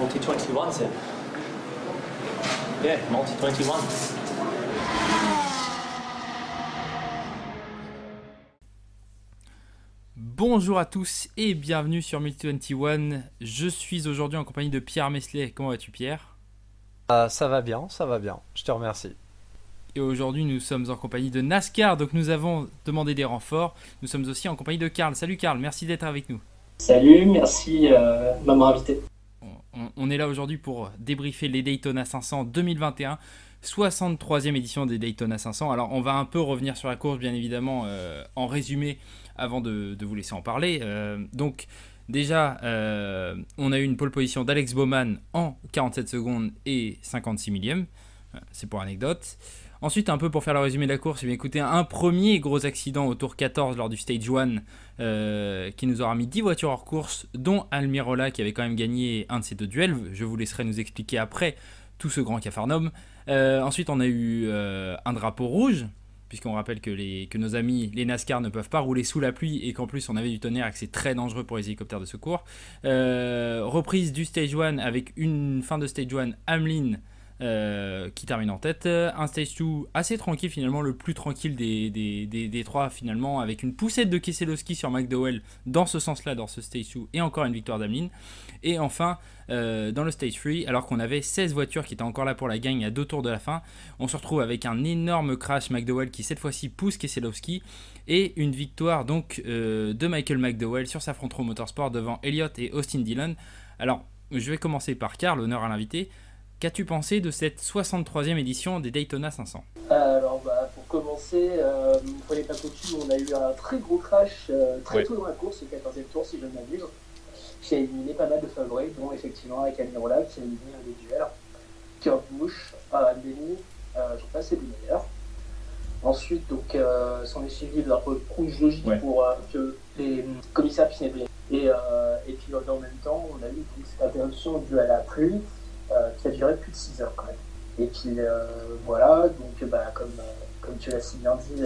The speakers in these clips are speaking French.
Multi-21's here. Yeah, Multi-21. Bonjour à tous et bienvenue sur Multi-21. Je suis aujourd'hui en compagnie de Pierre Mesley. Comment vas-tu, Pierre ? Ça va bien, je te remercie. Et aujourd'hui nous sommes en compagnie de NASCAR, donc nous avons demandé des renforts. Nous sommes aussi en compagnie de Karl. Salut Karl, merci d'être avec nous. Salut, merci de m'avoir invité. On est là aujourd'hui pour débriefer les Daytona 500 2021, 63e édition des Daytona 500. Alors on va un peu revenir sur la course bien évidemment en résumé avant de vous laisser en parler. Donc déjà on a eu une pole position d'Alex Bowman en 47 secondes et 56 millièmes. C'est pour anecdote. Ensuite, un peu pour faire le résumé de la course, écoutez, un premier gros accident au tour 14 lors du Stage 1 qui nous aura mis 10 voitures hors course, dont Almirola qui avait quand même gagné un de ces deux duels. Je vous laisserai nous expliquer après tout ce grand capharnaüm. Ensuite, on a eu un drapeau rouge, puisqu'on rappelle que nos amis, les NASCAR, ne peuvent pas rouler sous la pluie et qu'en plus on avait du tonnerre et que c'est très dangereux pour les hélicoptères de secours. Reprise du Stage 1 avec une fin de Stage 1, Hamlin, qui termine en tête. Un Stage 2 assez tranquille finalement, le plus tranquille des trois finalement, avec une poussette de Keselowski sur McDowell dans ce sens-là, dans ce Stage 2, et encore une victoire d'Hamlin. Et enfin, dans le Stage 3, alors qu'on avait 16 voitures qui étaient encore là pour la gagne à 2 tours de la fin, on se retrouve avec un énorme crash McDowell qui cette fois-ci pousse Keselowski, et une victoire donc de Michael McDowell sur sa Front Row Motorsport devant Elliott et Austin Dillon. Alors, je vais commencer par Karl, l'honneur à l'invité. Qu'as-tu pensé de cette 63e édition des Daytona 500 ? Alors, pour commencer, pour les papotus, on a eu un très gros crash très tôt dans la course, au 14e tour si je ne m'abuse, qui a éliminé pas mal de favoris, dont effectivement avec Almirola qui a éliminé un des duels, Kurt Busch, Albeni, j'en passe les meilleurs. Ensuite, donc, s'en est suivi de drapeau rouge logique pour que les commissaires puissent nettoyer. Et puis en même temps, on a eu donc, cette interruption due à la pluie, qui a duré plus de 6 heures quand même. Et puis voilà, donc comme tu l'as si bien dit,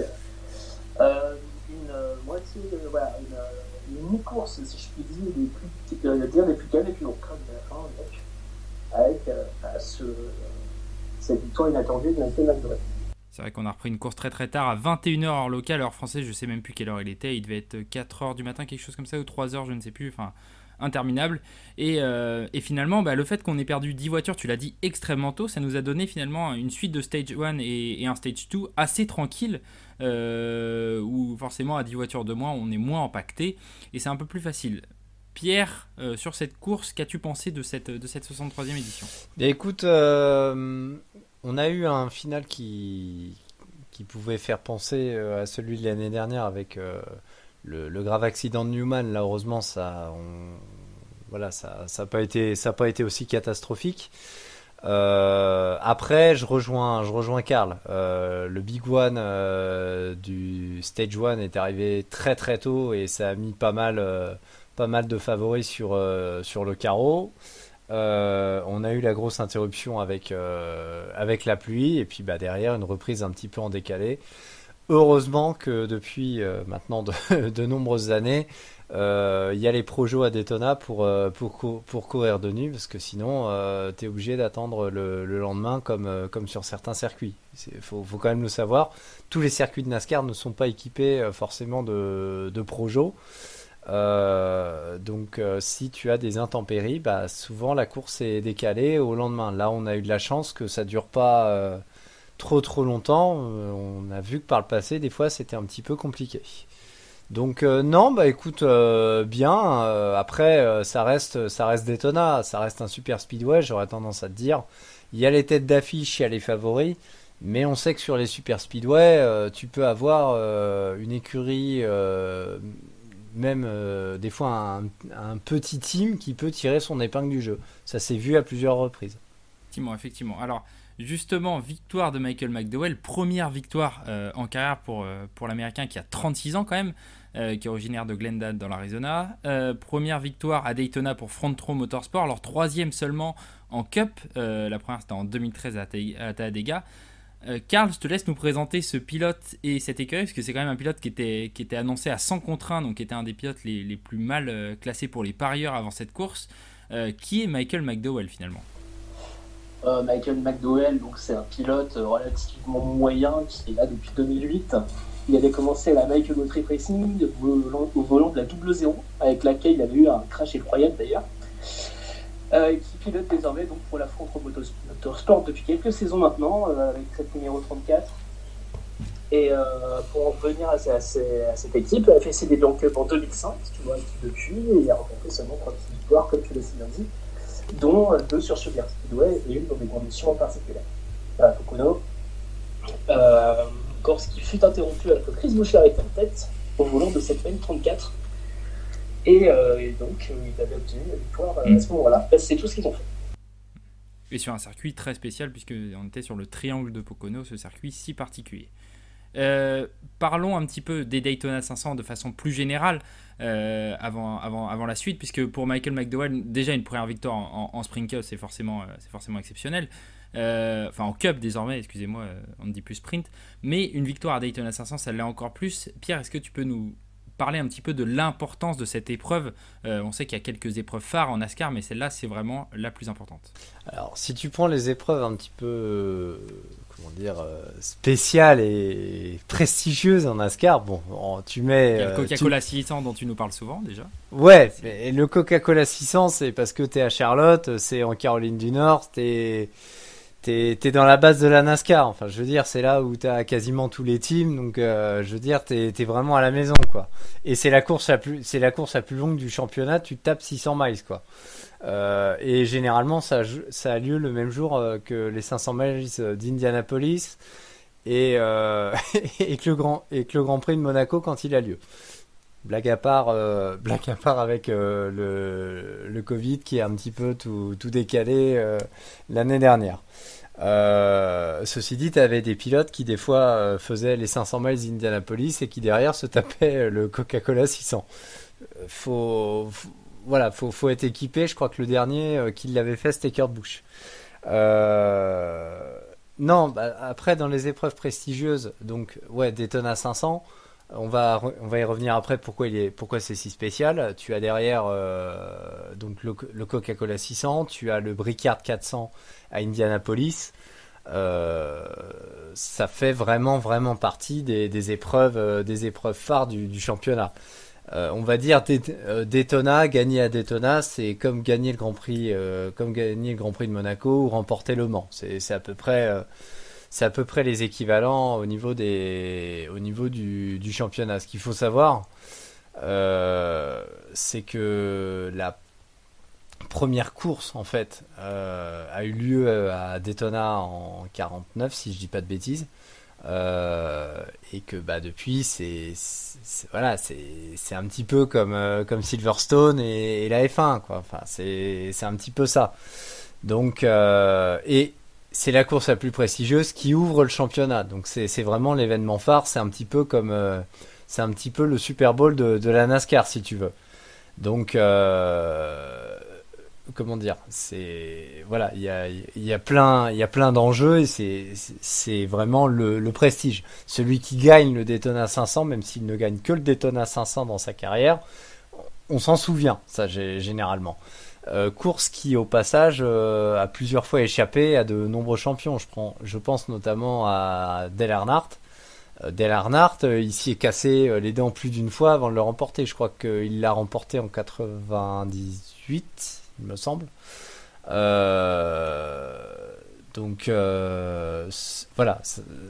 une moitié, une mini-course, si je puis dire, des plus calmes et plus longues de la fin, avec cette victoire inattendue de Michael McDowell. C'est vrai qu'on a repris une course très très tard, à 21h heure locale, heure française, je sais même plus quelle heure il était, il devait être 4h du matin, quelque chose comme ça, ou 3h, je ne sais plus, enfin interminable. Et finalement, le fait qu'on ait perdu 10 voitures, tu l'as dit extrêmement tôt, ça nous a donné finalement une suite de Stage 1 et un Stage 2 assez tranquille, où forcément à 10 voitures de moins, on est moins impacté, et c'est un peu plus facile. Pierre, sur cette course, qu'as-tu pensé de cette 63e édition ? Écoute, on a eu un final qui pouvait faire penser à celui de l'année dernière avec le grave accident de Newman. Là, heureusement, ça n'a pas été aussi catastrophique. Après, je rejoins Karl. Le Big One du Stage 1 est arrivé très très tôt et ça a mis pas mal de favoris sur le carreau. On a eu la grosse interruption avec la pluie et puis derrière une reprise un petit peu en décalé. Heureusement que depuis maintenant de nombreuses années, il y a les projos à Daytona pour courir de nuit, parce que sinon tu es obligé d'attendre le lendemain comme sur certains circuits. Faut quand même le savoir, tous les circuits de NASCAR ne sont pas équipés forcément de projos. Donc si tu as des intempéries, souvent la course est décalée au lendemain. Là on a eu de la chance que ça dure pas trop longtemps. On a vu que par le passé des fois c'était un petit peu compliqué. Donc non, écoute, bien. Après ça reste Daytona, ça reste un super speedway, j'aurais tendance à te dire. Il y a les têtes d'affiche, il y a les favoris, mais on sait que sur les super speedway tu peux avoir une écurie, même des fois un petit team qui peut tirer son épingle du jeu. Ça s'est vu à plusieurs reprises. Effectivement. Alors justement, victoire de Michael McDowell, première victoire en carrière pour l'Américain qui a 36 ans quand même, qui est originaire de Glendale dans l'Arizona. Première victoire à Daytona pour Front Row Motorsport, leur troisième seulement en Cup. La première c'était en 2013 à Talladega. Karl, je te laisse nous présenter ce pilote et cette écurie, parce que c'est quand même un pilote qui était annoncé à 100 contre 1, donc qui était un des pilotes les plus mal classés pour les parieurs avant cette course. Qui est Michael McDowell finalement? Michael McDowell, donc c'est un pilote relativement moyen qui est là depuis 2008. Il avait commencé à la Michael Motrip Racing au volant de la 00, avec laquelle il avait eu un crash effroyable d'ailleurs. Qui pilote désormais donc pour la Frontier Motorsport depuis quelques saisons maintenant, avec cette numéro 34. Et pour en revenir à cette équipe, elle a fait ses débuts en Cup en 2005, tu vois, depuis, et il a remporté seulement 3 victoires, comme tu l'as si bien dit, dont 2 sur Sugar Speedway et une dans des conditions particulières. Pocono, course qui fut interrompue alors que Chris Buescher était en tête au volant de cette même 34. Et donc, il avait obtenu la victoire à ce moment-là. C'est tout ce qu'ils ont fait. Et sur un circuit très spécial, puisqu'on était sur le triangle de Pocono, ce circuit si particulier. Parlons un petit peu des Daytona 500 de façon plus générale avant la suite, puisque pour Michael McDowell, déjà une première victoire en Sprint Cup, c'est forcément exceptionnel. Enfin en Cup désormais, excusez-moi, on ne dit plus Sprint, mais une victoire à Daytona 500, ça l'est encore plus. Pierre, est-ce que tu peux nous parler un petit peu de l'importance de cette épreuve? On sait qu'il y a quelques épreuves phares en NASCAR, mais celle-là, c'est vraiment la plus importante. Alors, si tu prends les épreuves un petit peu, spéciales et prestigieuses en NASCAR, bon, tu mets... Il y a le Coca-Cola 600 dont tu nous parles souvent, déjà. Ouais, mais le Coca-Cola 600, c'est parce que t'es à Charlotte, c'est en Caroline du Nord, t'es dans la base de la NASCAR. Enfin, je veux dire, c'est là où t'as quasiment tous les teams, donc je veux dire, t'es vraiment à la maison, quoi. Et c'est la course la plus longue du championnat. Tu tapes 600 miles, quoi. Et généralement, ça a lieu le même jour que les 500 miles d'Indianapolis et que le Grand Prix de Monaco quand il a lieu. Blague à part avec le Covid qui a un petit peu tout décalé l'année dernière. Ceci dit, tu avais des pilotes qui des fois faisaient les 500 miles d'Indianapolis et qui derrière se tapaient le Coca-Cola 600. Faut être équipé. Je crois que le dernier qui l'avait fait, c'était Kurt Busch. Non, après dans les épreuves prestigieuses, donc ouais, Daytona 500. On va y revenir après pourquoi c'est si spécial. Tu as derrière donc le Coca-Cola 600, tu as le Brickyard 400 à Indianapolis. Ça fait vraiment partie des épreuves phares du championnat. On va dire Daytona, gagner à Daytona, c'est comme gagner le Grand Prix de Monaco ou remporter Le Mans. C'est à peu près les équivalents au niveau du championnat. Ce qu'il faut savoir, c'est que la première course en fait a eu lieu à Daytona en 49, si je dis pas de bêtises, et que depuis c'est un petit peu comme Silverstone et la F1, quoi. Enfin, c'est un petit peu ça. Donc et c'est la course la plus prestigieuse qui ouvre le championnat. Donc c'est vraiment l'événement phare. C'est un petit peu le Super Bowl de la NASCAR, si tu veux. Donc comment dire, il y a plein d'enjeux et c'est vraiment le prestige. Celui qui gagne le Daytona 500, même s'il ne gagne que le Daytona 500 dans sa carrière, on s'en souvient, ça généralement. Course qui au passage a plusieurs fois échappé à de nombreux champions. Je pense notamment à Dale Earnhardt. Dale Earnhardt, il s'y est cassé les dents plus d'une fois avant de le remporter. Je crois qu'il l'a remporté en 98, il me semble. Donc voilà,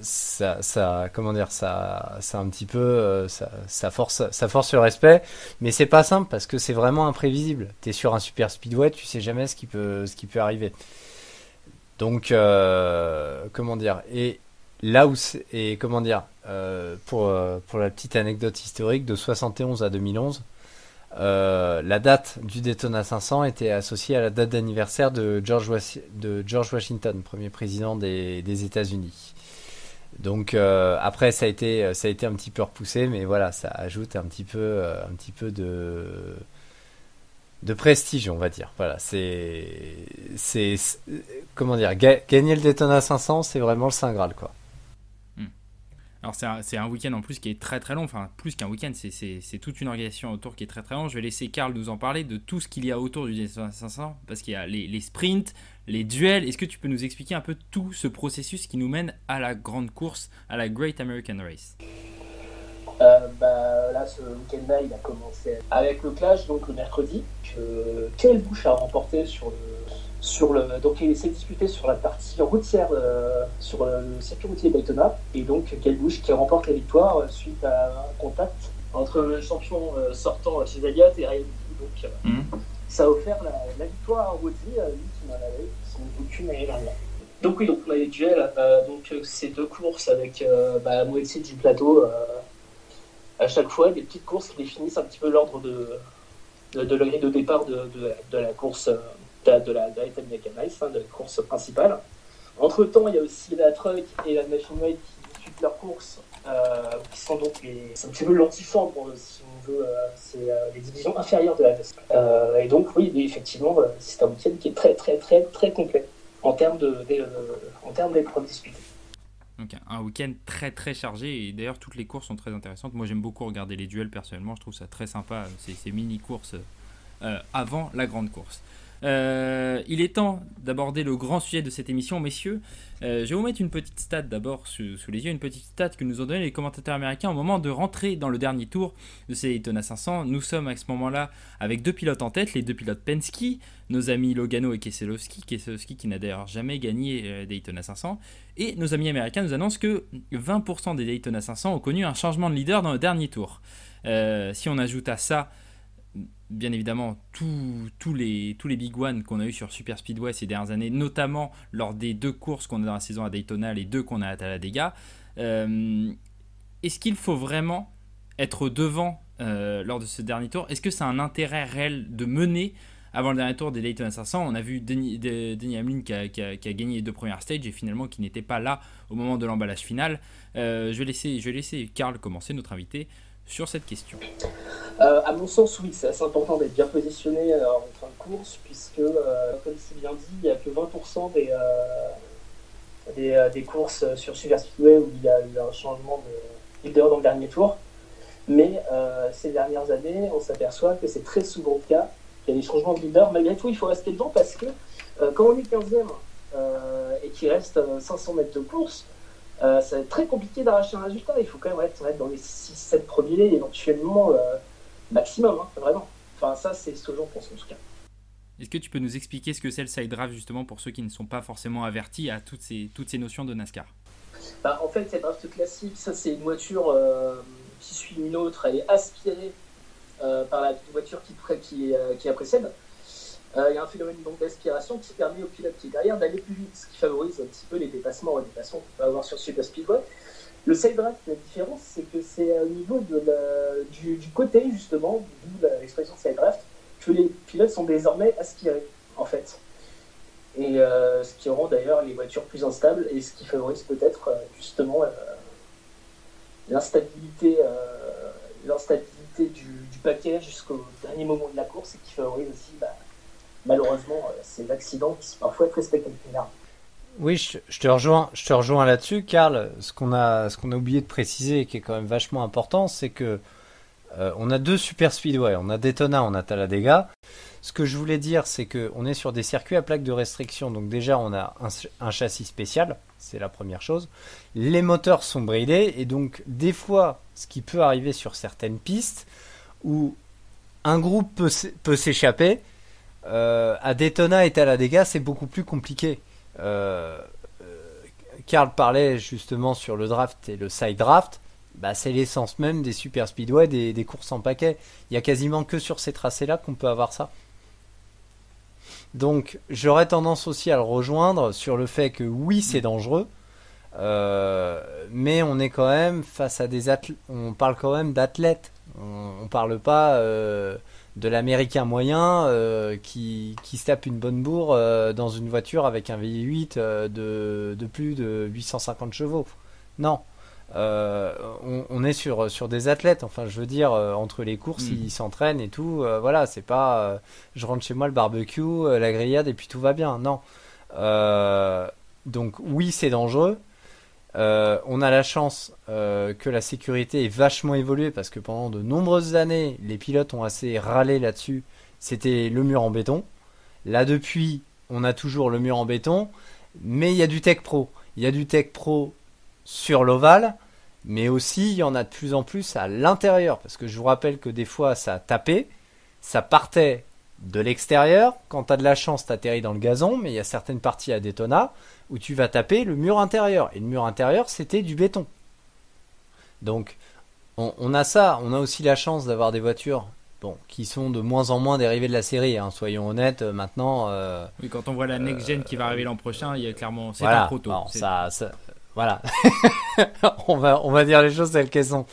ça comment dire, ça un petit peu ça force le respect, mais c'est pas simple parce que c'est vraiment imprévisible. T'es sur un super speedway, tu sais jamais ce qui peut arriver. Donc comment dire, et là où pour la petite anecdote historique, de 71 à 2011, la date du Daytona 500 était associée à la date d'anniversaire de George Washington, premier président des États-Unis. Donc après ça a été un petit peu repoussé, mais voilà, ça ajoute un petit peu de prestige, on va dire. Voilà, c'est comment dire, gagner le Daytona 500, c'est vraiment le Saint Graal, quoi. Alors c'est un week-end en plus qui est très très long, enfin plus qu'un week-end, c'est toute une organisation autour qui est très très long. Je vais laisser Karl nous en parler de tout ce qu'il y a autour du Daytona 500, parce qu'il y a les sprints, les duels. Est-ce que tu peux nous expliquer un peu tout ce processus qui nous mène à la grande course, à la Great American Race? Là, ce week-end-là, il a commencé avec le clash, donc le mercredi, que Kyle Busch a remporté donc il s'est disputé sur la partie routière, sur le circuit routier Daytona, et donc Kyle Busch qui remporte la victoire suite à un contact entre le champion sortant chez Elliott et Ryan. Donc ça a offert la victoire à Roddy, lui qui n'en avait sans aucune l'année dernière. Donc oui, donc on a les duels, donc ces deux courses avec la moitié du plateau. À chaque fois, des petites courses qui définissent un petit peu l'ordre de la grille de départ de la course, de la American Race, de la course principale. Entre-temps, il y a aussi la Truck et la Nationwide qui disputent leur course, qui sont donc c'est un petit peu l'antifendre, si on veut, c'est les divisions inférieures de la NASCAR. Et donc, oui, effectivement, c'est un week-end qui est très, très, très, très complet en termes d'épreuves disputées. Donc un week-end très très chargé, et d'ailleurs toutes les courses sont très intéressantes. Moi j'aime beaucoup regarder les duels personnellement, je trouve ça très sympa, ces mini-courses avant la grande course. Il est temps d'aborder le grand sujet de cette émission, messieurs. Je vais vous mettre une petite stat d'abord sous les yeux, une petite stat que nous ont donné les commentateurs américains au moment de rentrer dans le dernier tour de ces Daytona 500. Nous sommes à ce moment-là avec deux pilotes en tête, les deux pilotes Penske, nos amis Logano et Keselowski qui n'a d'ailleurs jamais gagné Daytona 500, et nos amis américains nous annoncent que 20% des Daytona 500 ont connu un changement de leader dans le dernier tour. Si on ajoute à ça bien évidemment tous les Big One qu'on a eu sur Super Speedway ces dernières années, notamment lors des deux courses qu'on a dans la saison à Daytona, les deux qu'on a à Talladega, est-ce qu'il faut vraiment être devant lors de ce dernier tour? Est-ce que c'est un intérêt réel de mener avant le dernier tour des Daytona 500? On a vu Denny Hamlin qui a gagné les deux premières stages et finalement qui n'était pas là au moment de l'emballage final. Je vais laisser Karl commencer, notre invité, sur cette question. À mon sens, oui, c'est assez important d'être bien positionné en fin de course, puisque, comme c'est bien dit, il n'y a que 20% des courses sur Super Speedway où il y a eu un changement de leader dans le dernier tour. Mais ces dernières années, on s'aperçoit que c'est très souvent le cas. Il y a des changements de leader. Malgré tout, il faut rester devant parce que quand on est 15e et qu'il reste 500 mètres de course, ça va être très compliqué d'arracher un résultat. Il faut quand même être dans les 6-7 premiers, éventuellement maximum, vraiment. Enfin, ça, c'est ce que j'en pense en tout cas. Est-ce que tu peux nous expliquer ce que c'est le side draft, justement, pour ceux qui ne sont pas forcément avertis à toutes ces notions de NASCAR? En fait, cette draft classique, ça, c'est une voiture qui suit une autre. Elle est aspirée par la voiture qui la précède. Il y a un phénomène donc d'aspiration qui permet au pilote qui est derrière d'aller plus vite, ce qui favorise un petit peu les dépassements qu'on peut avoir sur Super Speedway. Le side draft, la différence, c'est que c'est au niveau du côté, justement, d'où l'expression side draft, que les pilotes sont désormais aspirés, en fait. Et ce qui rend d'ailleurs les voitures plus instables et ce qui favorise peut-être justement l'instabilité du paquet jusqu'au dernier moment de la course, et qui favorise aussi malheureusement ces accidents qui sont parfois très spectaculaires. Oui, je te rejoins là-dessus, Karl. Ce qu'on a oublié de préciser et qui est quand même vachement important, c'est que on a deux super speedway, on a Daytona, on a Talladega. Ce que je voulais dire, c'est qu'on est sur des circuits à plaques de restriction, donc déjà on a un châssis spécial, c'est la première chose. Les moteurs sont bridés, et donc des fois, ce qui peut arriver sur certaines pistes, où un groupe peut s'échapper, à Daytona et Talladega, c'est beaucoup plus compliqué. Karl parlait justement sur le draft et le side draft. C'est l'essence même des super speedway, des courses en paquet. Il y a quasiment que sur ces tracés-là qu'on peut avoir ça. Donc j'aurais tendance aussi à le rejoindre sur le fait que oui, c'est dangereux, mais on est quand même face à des athlètes. On parle quand même d'athlètes. On parle pas de l'américain moyen qui se tape une bonne bourre dans une voiture avec un V8 de plus de 850 chevaux. Non. On est sur des athlètes, enfin je veux dire, entre les courses ils s'entraînent et tout, voilà, c'est pas je rentre chez moi, le barbecue, la grillade et puis tout va bien, non. Donc oui, c'est dangereux, On a la chance que la sécurité ait vachement évolué parce que pendant de nombreuses années, les pilotes ont assez râlé là-dessus. C'était le mur en béton. Là, depuis, on a toujours le mur en béton, mais il y a du Tech Pro. Il y a du Tech Pro sur l'ovale, mais aussi il y en a de plus en plus à l'intérieur. Parce que je vous rappelle que des fois, ça a tapé, ça partait de l'extérieur. Quand tu as de la chance, tu atterris dans le gazon, mais il y a certaines parties à Daytona où tu vas taper le mur intérieur. Et le mur intérieur, c'était du béton. Donc, on a ça. On a aussi la chance d'avoir des voitures qui sont de moins en moins dérivées de la série. Hein. Soyons honnêtes, maintenant... Oui, quand on voit la next-gen qui va arriver l'an prochain, il y a clairement... C'est voilà. un proto. Non, voilà. on va dire les choses telles qu'elles sont.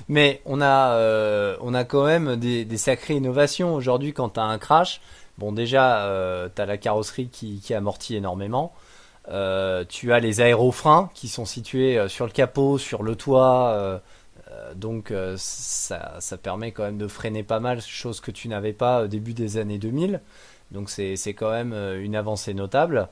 Mais on a quand même des sacrées innovations. Aujourd'hui, quand tu as un crash, déjà, tu as la carrosserie qui amortit énormément. Tu as les aérofreins qui sont situés sur le capot, sur le toit. Donc ça permet quand même de freiner pas mal, chose que tu n'avais pas au début des années 2000. Donc c'est quand même une avancée notable.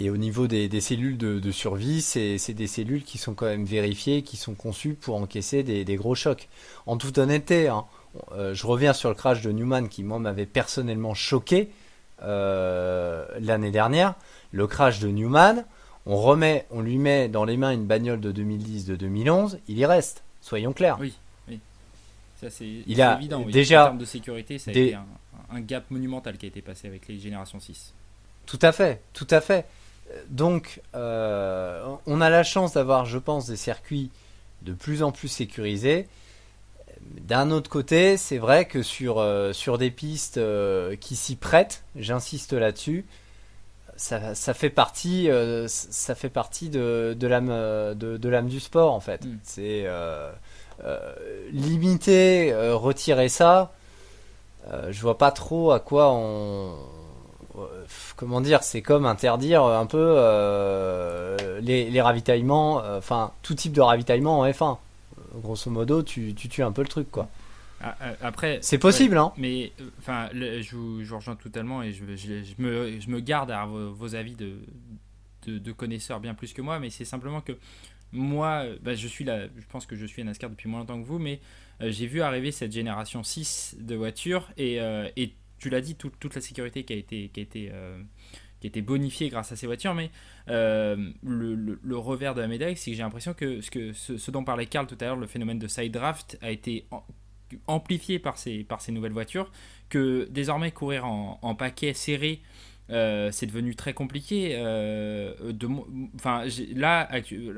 Et au niveau des cellules de survie, c'est des cellules qui sont quand même vérifiées, qui sont conçues pour encaisser des gros chocs. En toute honnêteté, hein, je reviens sur le crash de Newman qui moi m'avait personnellement choqué l'année dernière. Le crash de Newman, on lui met dans les mains une bagnole de 2010, de 2011, il y reste, soyons clairs. Oui. Ça, c'est évident. Oui. Déjà, en termes de sécurité, ça a été un gap monumental qui a été passé avec les générations 6. Tout à fait. Donc, on a la chance d'avoir, je pense, des circuits de plus en plus sécurisés. D'un autre côté, c'est vrai que sur des pistes qui s'y prêtent, j'insiste là-dessus, ça fait partie de l'âme du sport en fait. C'est limiter, retirer ça. Je vois pas trop à quoi comment dire, c'est comme interdire un peu les ravitaillements, enfin tout type de ravitaillement en F1. Grosso modo, tu tues un peu le truc, quoi. Après, c'est possible, ouais, hein. Mais je vous rejoins totalement et je me garde à vos avis de connaisseurs bien plus que moi, mais c'est simplement que moi, je pense que je suis à NASCAR depuis moins longtemps que vous, mais j'ai vu arriver cette génération 6 de voitures et tu l'as dit, toute la sécurité qui a été bonifiée grâce à ces voitures, mais le revers de la médaille, c'est que j'ai l'impression que ce dont parlait Karl tout à l'heure, le phénomène de side draft, a été amplifié par ces nouvelles voitures, que désormais courir en paquet serré, c'est devenu très compliqué. Là,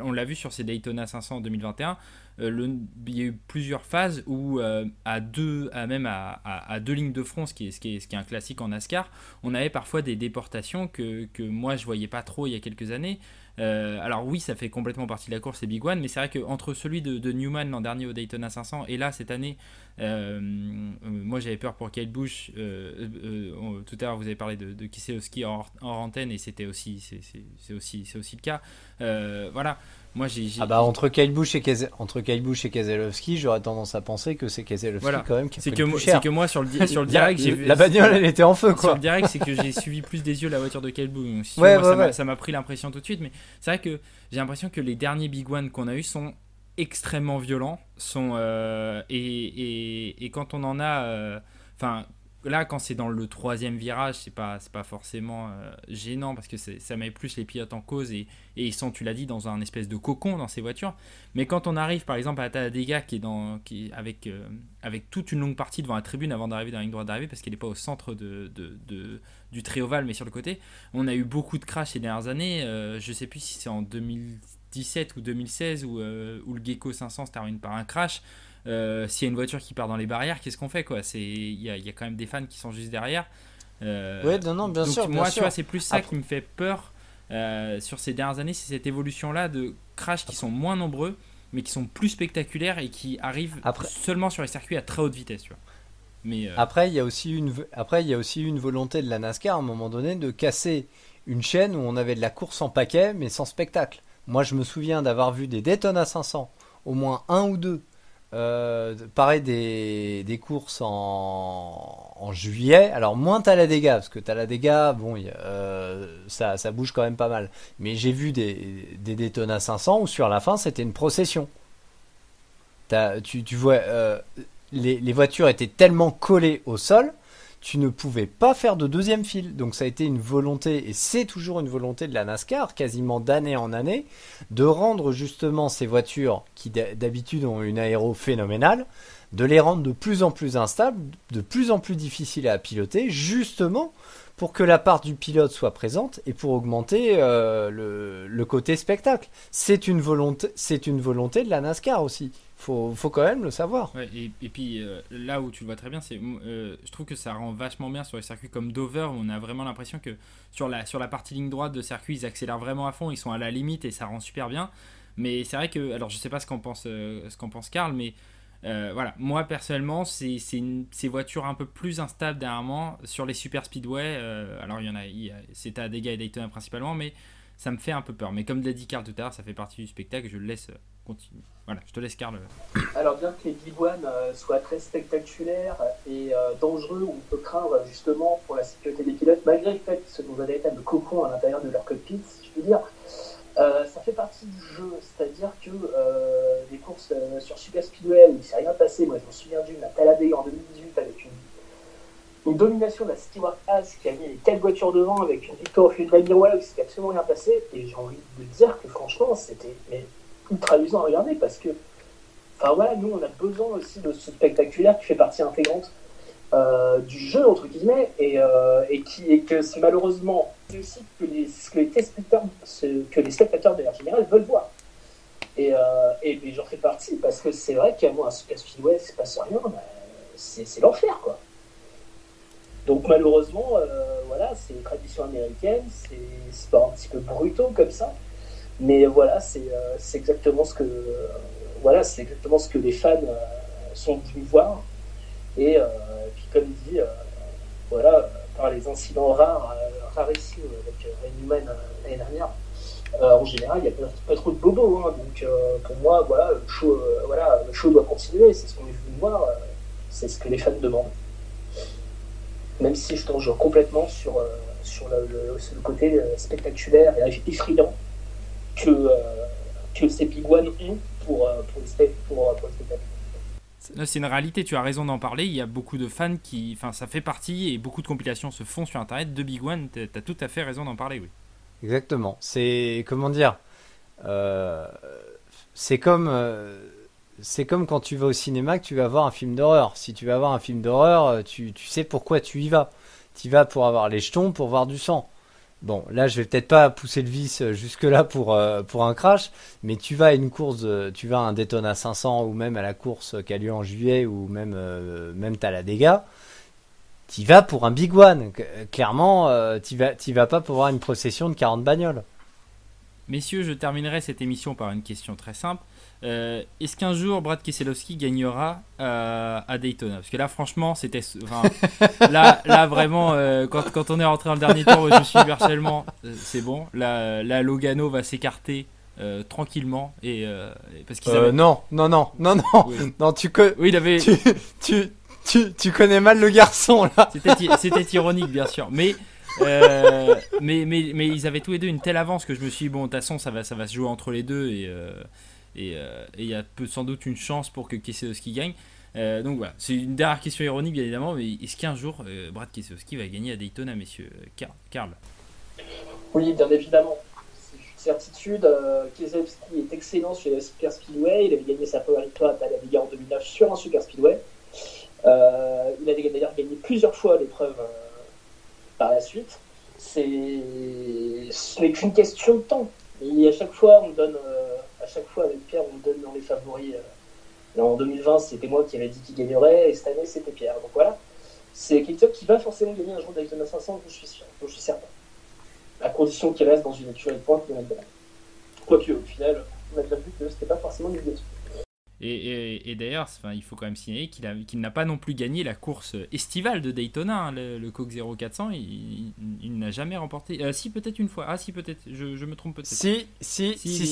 on l'a vu sur ces Daytona 500 en 2021. Il y a eu plusieurs phases où à deux lignes de front, ce qui est un classique en NASCAR, on avait parfois des déportations que moi je voyais pas trop il y a quelques années. Alors oui, ça fait complètement partie de la course, les Big One, mais c'est vrai qu'entre celui de Newman l'an dernier au Daytona 500 et là cette année, moi j'avais peur pour Kyle Busch. Tout à l'heure vous avez parlé de Keselowski hors antenne et c'est aussi le cas. Voilà. Moi, entre Kyle Busch et Keselowski, j'aurais tendance à penser que c'est Keselowski quand même qui a pris le plus cher. C'est que moi sur le direct, j'ai vu la bagnole, elle était en feu quoi. Sur le direct, c'est que j'ai suivi plus des yeux la voiture de Kyle Busch. Ça m'a pris l'impression tout de suite, mais c'est vrai que j'ai l'impression que les derniers Big One qu'on a eu sont extrêmement violents, et quand on en a, là, quand c'est dans le troisième virage, c'est pas forcément gênant parce que ça met plus les pilotes en cause et ils sont, tu l'as dit, dans un espèce de cocon dans ces voitures. Mais quand on arrive, par exemple, à Talladega, avec toute une longue partie devant la tribune avant d'arriver dans la ligne droite d'arrivée, parce qu'elle n'est pas au centre du triovale, mais sur le côté, on a eu beaucoup de crashs ces dernières années. Je sais plus si c'est en 2017 ou 2016 où le Gecko 500 se termine par un crash. S'il y a une voiture qui part dans les barrières, qu'est-ce qu'on fait quoi? Il y a quand même des fans qui sont juste derrière. Bien sûr. Moi, tu vois, c'est plus ça qui me fait peur sur ces dernières années, c'est cette évolution-là de crash qui sont moins nombreux, mais qui sont plus spectaculaires et qui arrivent seulement sur les circuits à très haute vitesse. Tu vois. Mais Après, il y a aussi une volonté de la NASCAR à un moment donné de casser une chaîne où on avait de la course en paquet, mais sans spectacle. Moi, je me souviens d'avoir vu des Daytona 500, au moins un ou deux, pareil des courses en juillet. Alors moins Talladega, parce que Talladega, bon, ça bouge quand même pas mal. Mais j'ai vu des Daytona 500 où sur la fin c'était une procession. Tu vois, les voitures étaient tellement collées au sol, tu ne pouvais pas faire de deuxième fil. Donc ça a été une volonté, et c'est toujours une volonté de la NASCAR, quasiment d'année en année, de rendre justement ces voitures qui d'habitude ont une aéro phénoménale, de les rendre de plus en plus instables, de plus en plus difficiles à piloter, justement pour que la part du pilote soit présente et pour augmenter le côté spectacle. C'est une volonté de la NASCAR aussi. Faut quand même le savoir. Ouais, et puis là où tu le vois très bien, je trouve que ça rend vachement bien sur les circuits comme Dover, où on a vraiment l'impression que sur la partie ligne droite de circuit, ils accélèrent vraiment à fond, ils sont à la limite et ça rend super bien. Mais c'est vrai que, alors je sais pas ce qu'en pense Karl, mais voilà, moi personnellement, c'est ces voitures un peu plus instables dernièrement sur les super speedway. Alors c'était à Dega et Daytona principalement, mais ça me fait un peu peur. Mais comme l'a dit Karl tout à l'heure, ça fait partie du spectacle. Je le laisse continuer. Voilà, je te laisse Karl. Alors bien que les Big One soient très spectaculaires et dangereux, on peut craindre justement pour la sécurité des pilotes, malgré le fait qu'ils se trouvent un véritable cocon à l'intérieur de leur cockpit, si je peux dire. Ça fait partie du jeu, c'est-à-dire que les courses sur Super Speedway où il ne s'est rien passé, moi je me souviens d'une à Talladega en 2018 avec une domination de la Stewart Haas qui a mis les 4 voitures devant avec une victoire au fil de la miroir où il ne s'est absolument rien passé, et j'ai envie de dire que franchement c'était ultra amusant à regarder parce que enfin voilà, nous on a besoin aussi de ce spectaculaire qui fait partie intégrante du jeu entre guillemets et que c'est malheureusement aussi ce que les spectateurs de manière générale veulent voir et j'en fais partie parce que c'est vrai qu'à moi un Super Speedway c'est pas rien, c'est l'enfer quoi. Donc malheureusement voilà, c'est une tradition américaine, c'est pas un petit peu brutaux comme ça, mais voilà, c'est exactement ce que c'est exactement ce que les fans sont venus voir. Et puis comme dit, voilà, par les incidents rarissimes avec Ray Newman l'année dernière, en général, il n'y a pas trop de bobos. Hein, donc pour moi, voilà, le show doit continuer. C'est ce qu'on est venu voir. C'est ce que les fans demandent. Même si je t'en joue complètement sur le côté spectaculaire et effrayant que ces Big One ont pour le spectacle. C'est une réalité, tu as raison d'en parler. Il y a beaucoup de fans ça fait partie et beaucoup de compilations se font sur internet de Big One. Tu as tout à fait raison d'en parler, oui. Exactement. C'est comment dire c'est comme quand tu vas au cinéma que tu vas voir un film d'horreur. Si tu vas voir un film d'horreur, tu sais pourquoi tu y vas. Tu y vas pour avoir les jetons, pour voir du sang. Bon, là, je vais peut-être pas pousser le vice jusque-là pour un crash, mais tu vas à une course, tu vas à un Daytona 500 ou même à la course qui a lieu en juillet ou même Talladega, tu vas pour un Big One. Clairement, tu vas pas pour voir une procession de 40 bagnoles. Messieurs, je terminerai cette émission par une question très simple. Est-ce qu'un jour Brad Keselowski gagnera à Daytona? Parce que là franchement c'était là vraiment quand on est rentré dans le dernier tour, je me suis dit virtuellement c'est bon, là Logano va s'écarter tranquillement et parce qu'ils avaient... non oui. Non, oui, il avait tu connais mal le garçon là. C'était ironique bien sûr, mais ils avaient tous les deux une telle avance que je me suis dit bon de toute façon ça va se jouer entre les deux et il y a sans doute une chance pour que Keselowski gagne. Donc voilà, c'est une dernière question ironique bien évidemment, mais est-ce qu'un jour Brad Keselowski va gagner à Daytona, messieurs? Karl? Oui, bien évidemment. C'est une certitude. Keselowski est excellent sur les Super Speedway. Il avait gagné sa première victoire à Talladega en 2009 sur un Super Speedway. Il a d'ailleurs gagné plusieurs fois l'épreuve par la suite. Ce n'est qu'une question de temps. Et à chaque fois, avec Pierre, on donne dans les favoris. En 2020, c'était moi qui avais dit qu'il gagnerait, et cette année, c'était Pierre. Donc voilà, c'est quelqu'un qui va forcément gagner un jour Daytona 500, je suis sûr, je suis certain. À condition qu'il reste dans une écurie de pointe de Quoique, au final, on a bien vu que c'était pas forcément une idée. Et d'ailleurs, il faut quand même signaler qu'il n'a pas non plus gagné la course estivale de Daytona, hein, le Coke 0400. Il n'a jamais remporté. Si, peut-être une fois. Ah, si, peut-être. Je me trompe peut-être. Si,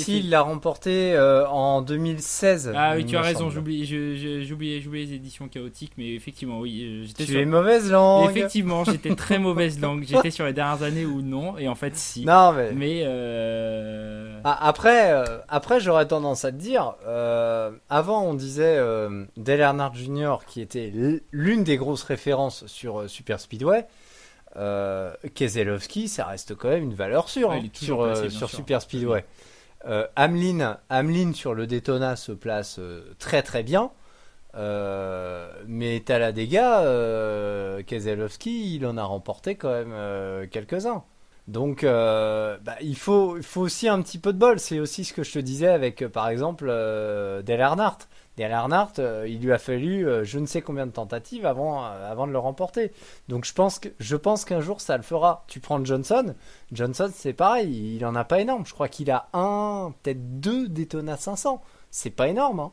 il l'a remporté en 2016. Ah oui, tu as raison. J'oubliais les éditions chaotiques, mais effectivement, oui. Tu es mauvaise langue. Effectivement, j'étais très mauvaise langue. J'étais sur les dernières années où non, et en fait, si. Non, mais après, j'aurais tendance à te dire, avant on disait Dale Earnhardt Jr. qui était l'une des grosses références sur Super Speedway. Keselowski, ça reste quand même une valeur sûre sur Super Speedway. Hamlin sur le Daytona se place très très bien. Mais Talladega, Keselowski, il en a remporté quand même quelques-uns. Donc, il faut aussi un petit peu de bol. C'est aussi ce que je te disais avec, par exemple, Dale Earnhardt. Dale Earnhardt, il lui a fallu je ne sais combien de tentatives avant de le remporter. Donc, je pense qu'un jour, ça le fera. Tu prends Johnson. Johnson, c'est pareil. Il en a pas énorme. Je crois qu'il a peut-être 2 Daytona 500. C'est pas énorme, hein.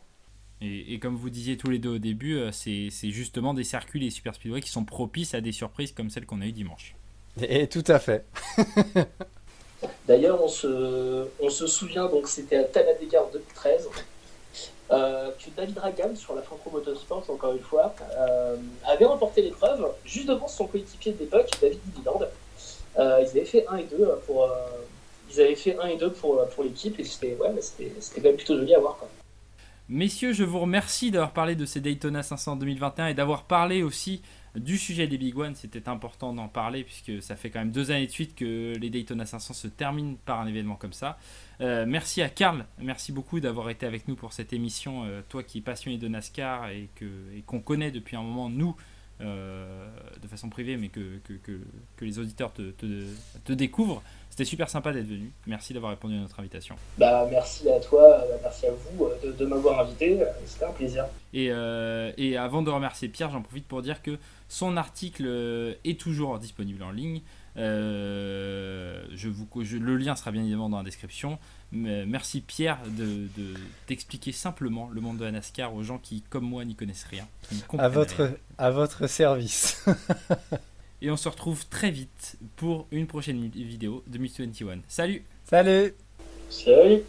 Et comme vous disiez tous les deux au début, c'est justement des circuits, les Super Speedway, qui sont propices à des surprises comme celle qu'on a eue dimanche. Et tout à fait. D'ailleurs, on se souvient, donc c'était à Talladega en 2013, que David Ragam, sur la Franco Motorsport, encore une fois, avait remporté l'épreuve juste devant son coéquipier de l'époque, David Diviland. Ils avaient fait 1 et 2 pour l'équipe, et c'était quand même plutôt joli à voir, quoi. Messieurs, je vous remercie d'avoir parlé de ces Daytona 500 2021 et d'avoir parlé aussi du sujet des Big One. C'était important d'en parler puisque ça fait quand même 2 années de suite que les Daytona 500 se terminent par un événement comme ça. Merci à Karl, merci beaucoup d'avoir été avec nous pour cette émission. Toi qui es passionné de NASCAR et qu'on connaît depuis un moment, nous, de façon privée, mais que les auditeurs te découvrent. C'était super sympa d'être venu. Merci d'avoir répondu à notre invitation. Merci à toi, merci à vous de m'avoir invité. C'était un plaisir. Et avant de remercier Pierre, j'en profite pour dire que son article est toujours disponible en ligne. Le lien sera bien évidemment dans la description. Merci Pierre d'expliquer simplement le monde de la NASCAR aux gens qui, comme moi, n'y connaissent rien. À votre service. Et on se retrouve très vite pour une prochaine vidéo de Must 21. Salut! Salut! Salut!